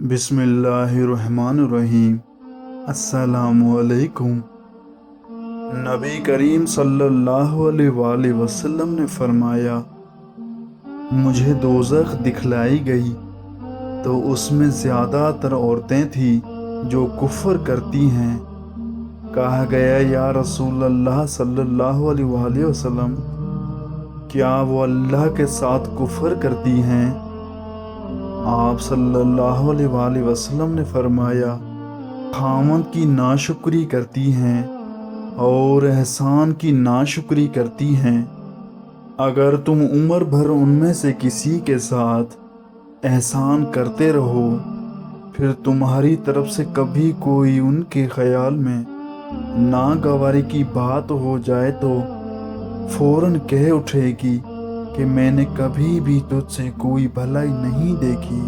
बिस्मिल्लाहिर्रहमानिर्रहीम। अस्सलामुअलैकुम। नबी करीम सल्लल्लाहु अलैहि वसल्लम ने फरमाया, मुझे दोज़ख दिखलाई गई तो उसमें ज़्यादातर औरतें थीं जो कुफ्र करती हैं। कहा गया, या रसूल अल्लाह सल्लल्लाहु अलैहि वसल्लम, क्या वो अल्लाह के साथ कुफ्र करती हैं? आप सल्लल्लाहु अलैहि वसल्लम ने फरमाया, खामद की नाशुक्री करती हैं और एहसान की नाशुक्री करती हैं। अगर तुम उम्र भर उनमें से किसी के साथ एहसान करते रहो, फिर तुम्हारी तरफ से कभी कोई उनके ख्याल में नागवारी की बात हो जाए तो फौरन कह उठेगी कि मैंने कभी भी तुझसे कोई भलाई नहीं देखी।